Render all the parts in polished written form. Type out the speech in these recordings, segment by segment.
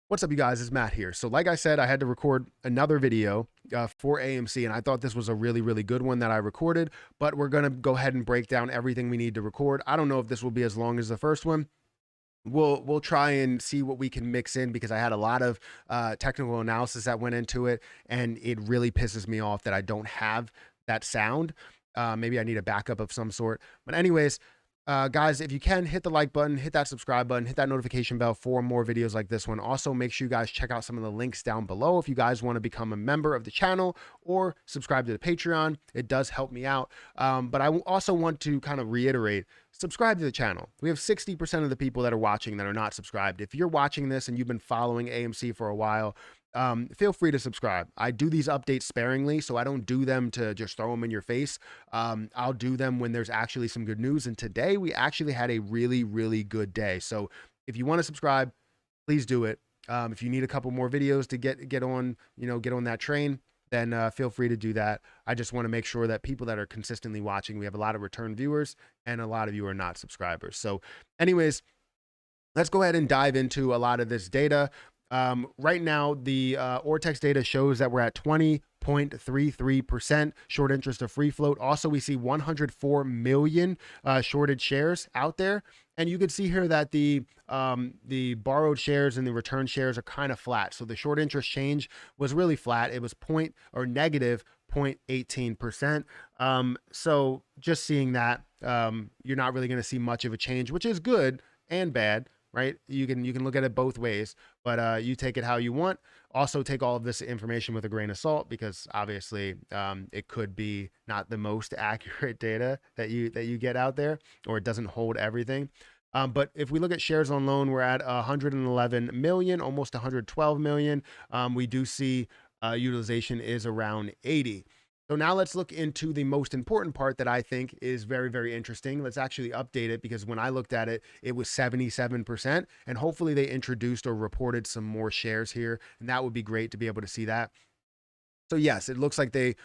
What's up, you guys? It's Matt here. So like I said, I had to record another video for AMC, and I thought this was a really, really good one that I recorded, but we're going to go ahead and break down everything we need to record. I don't know if this will be as long as the first one. We'll try and see what we can mix in because I had a lot of technical analysis that went into it, and it really pisses me off that I don't have that sound. Maybe I need a backup of some sort. But anyways, guys, if you can, hit the like button, hit that subscribe button, hit that notification bell for more videos like this one. Also, make sure you guys check out some of the links down below if you guys want to become a member of the channel or subscribe to the Patreon. It does help me out. But I also want to kind of reiterate, subscribe to the channel. We have 60% of the people that are watching that are not subscribed. If you're watching this and you've been following AMC for a while, feel free to subscribe. I do these updates sparingly, so I don't do them to just throw them in your face. I'll do them when there's actually some good news. And today we actually had a really, really good day. So if you want to subscribe, please do it. If you need a couple more videos to get on, get on that train, then feel free to do that. I just want to make sure that people that are consistently watching, we have a lot of return viewers and a lot of you are not subscribers. So anyways, let's go ahead and dive into a lot of this data. Right now, the Ortex data shows that we're at 20.33% short interest of free float. Also, we see 104 million shorted shares out there. And you can see here that the borrowed shares and the return shares are kind of flat. So the short interest change was really flat. It was negative 0.18%. So just seeing that, you're not really going to see much of a change, which is good and bad. Right? You can look at it both ways, but you take it how you want. Also, take all of this information with a grain of salt because obviously it could be not the most accurate data that you get out there, or it doesn't hold everything. But if we look at shares on loan, we're at 111 million, almost 112 million. We do see utilization is around 80. So now let's look into the most important part that I think is very, very interesting. Let's actually update it because when I looked at it, it was 77%. And hopefully they introduced or reported some more shares here. And that would be great to be able to see that. So yes, it looks like they,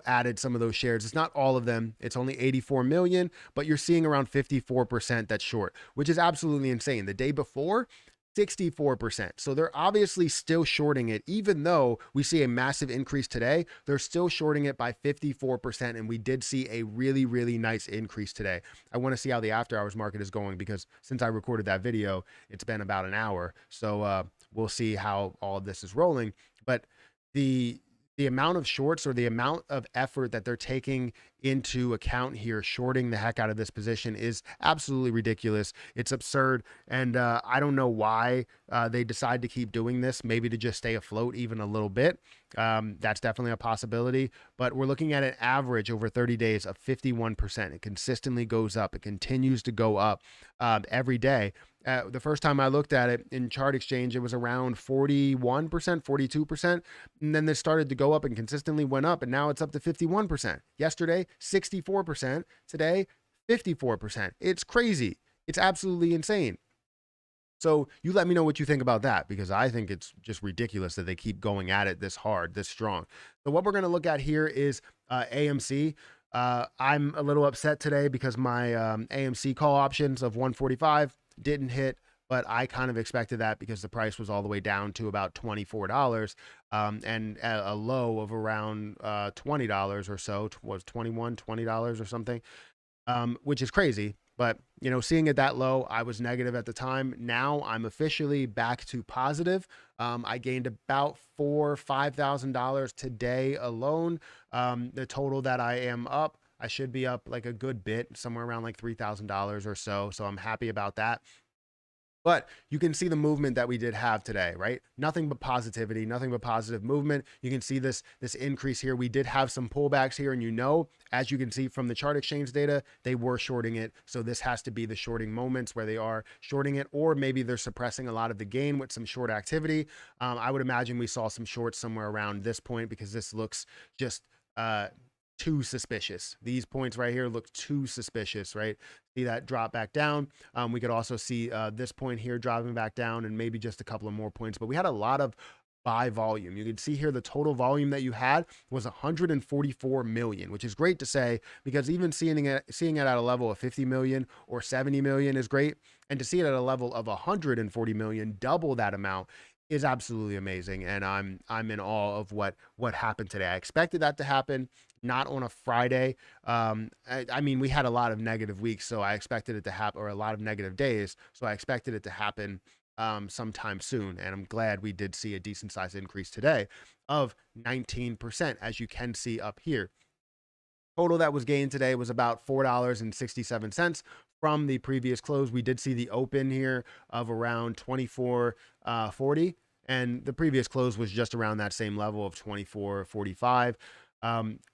added some of those shares. It's not all of them. It's only 84 million, but you're seeing around 54% that's short, which is absolutely insane. The day before, 64%. So they're obviously still shorting it, even though we see a massive increase today. They're still shorting it by 54%. And we did see a really, really nice increase today. I want to see how the after hours market is going because since I recorded that video, it's been about an hour. So we'll see how all of this is rolling. But the amount of shorts or the amount of effort that they're taking into account here, shorting the heck out of this position, is absolutely ridiculous. It's absurd. And I don't know why they decide to keep doing this, maybe to just stay afloat even a little bit. That's definitely a possibility. But we're looking at an average over 30 days of 51%. It consistently goes up. It continues to go up every day. The first time I looked at it in Chart Exchange, it was around 41%, 42%. And then this started to go up and consistently went up. And now it's up to 51%. Yesterday, 64%. Today, 54%. It's crazy. It's absolutely insane. So you let me know what you think about that, because I think it's just ridiculous that they keep going at it this hard, this strong. So what we're going to look at here is AMC. I'm a little upset today because my AMC call options of 145 didn't hit, but I kind of expected that because the price was all the way down to about $24 and a low of around $20 or so, was $20 or something, which is crazy. But, seeing it that low, I was negative at the time. Now I'm officially back to positive. I gained about $5,000 today alone. The total that I am up, I should be up like a good bit, somewhere around like $3,000 or so. So I'm happy about that. But you can see the movement that we did have today, right? Nothing but positivity, nothing but positive movement. You can see this increase here. We did have some pullbacks here, and as you can see from the Chart Exchange data, they were shorting it. So this has to be the shorting moments where they are shorting it, or maybe they're suppressing a lot of the gain with some short activity. I would imagine we saw some shorts somewhere around this point because this looks just too suspicious. These points right here look too suspicious, right? See that drop back down. We could also see this point here dropping back down and maybe just a couple of more points, but we had a lot of buy volume. You can see here the total volume that you had was 144 million, which is great to say because even seeing it at a level of 50 million or 70 million is great. And to see it at a level of 140 million, double that amount, is absolutely amazing, and I'm in awe of what happened today. I expected that to happen, not on a Friday. I mean, we had a lot of negative weeks, so I expected it to happen, or a lot of negative days, so I expected it to happen sometime soon. And I'm glad we did see a decent size increase today of 19%, as you can see up here. Total that was gained today was about $4.67 from the previous close. We did see the open here of around 24.40, and the previous close was just around that same level of 24.45.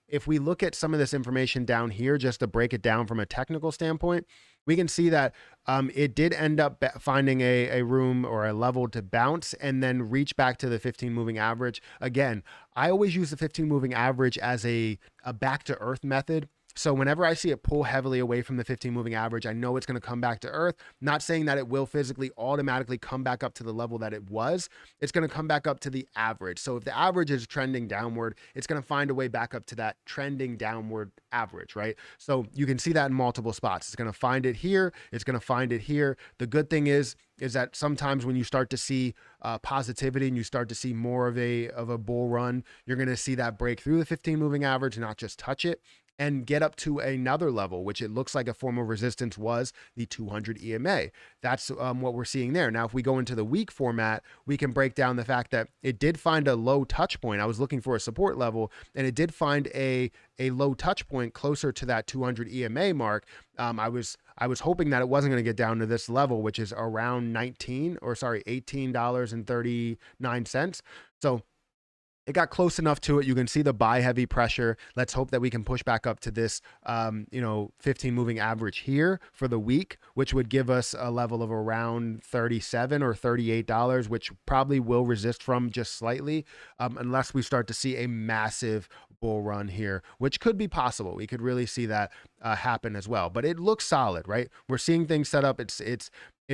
If we look at some of this information down here, just to break it down from a technical standpoint, we can see that it did end up finding a room or a level to bounce and then reach back to the 15 moving average. Again, I always use the 15 moving average as a back to earth method. So whenever I see it pull heavily away from the 15 moving average, I know it's going to come back to earth. Not saying that it will physically automatically come back up to the level that it was. It's going to come back up to the average. So if the average is trending downward, it's going to find a way back up to that trending downward average, right? So you can see that in multiple spots. It's going to find it here. It's going to find it here. The good thing is that sometimes when you start to see positivity and you start to see more of a bull run, you're going to see that break through the 15 moving average, not just touch it, and get up to another level, which it looks like a form of resistance was the 200 EMA. That's what we're seeing there. Now, if we go into the week format, we can break down the fact that it did find a low touch point. I was looking for a support level, and it did find a low touch point closer to that 200 EMA mark. I was hoping that it wasn't going to get down to this level, which is around $18.39. So it got close enough to it. You can see the buy heavy pressure. Let's hope that we can push back up to this, 15 moving average here for the week, which would give us a level of around $37 or $38, which probably will resist from just slightly, unless we start to see a massive bull run here, which could be possible. We could really see that happen as well. But it looks solid, right? We're seeing things set up. It's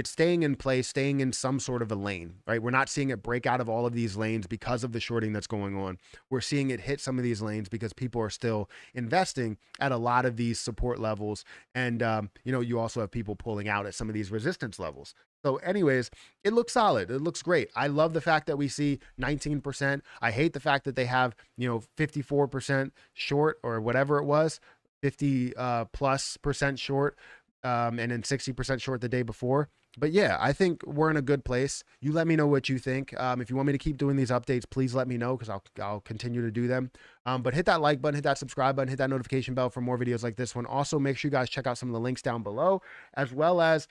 staying in place, staying in some sort of a lane, right? We're not seeing it break out of all of these lanes because of the shorting that's going on. We're seeing it hit some of these lanes because people are still investing at a lot of these support levels. And, you also have people pulling out at some of these resistance levels. So anyways, it looks solid. It looks great. I love the fact that we see 19%. I hate the fact that they have, 54% short or whatever it was, 50 plus percent short, and then 60% short the day before. But yeah, I think we're in a good place. You let me know what you think. If you want me to keep doing these updates, please let me know, because I'll continue to do them. But hit that like button, hit that subscribe button, hit that notification bell for more videos like this one. Also, make sure you guys check out some of the links down below, as well as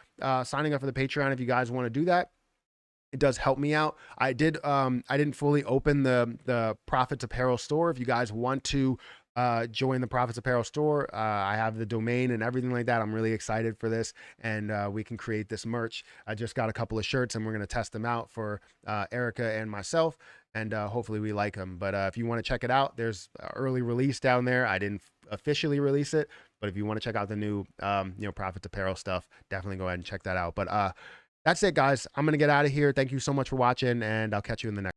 signing up for the Patreon if you guys want to do that. It does help me out. I didn't fully open the Profits Apparel store. If you guys want to join the Profits Apparel store, I have the domain and everything like that. I'm really excited for this, and we can create this merch. I just got a couple of shirts, and we're going to test them out for Erica and myself, and hopefully we like them. But if you want to check it out, there's early release down there. I didn't officially release it, but if you want to check out the new Profits Apparel stuff, definitely go ahead and check that out. But that's it, guys. I'm going to get out of here. Thank you so much for watching, and I'll catch you in the next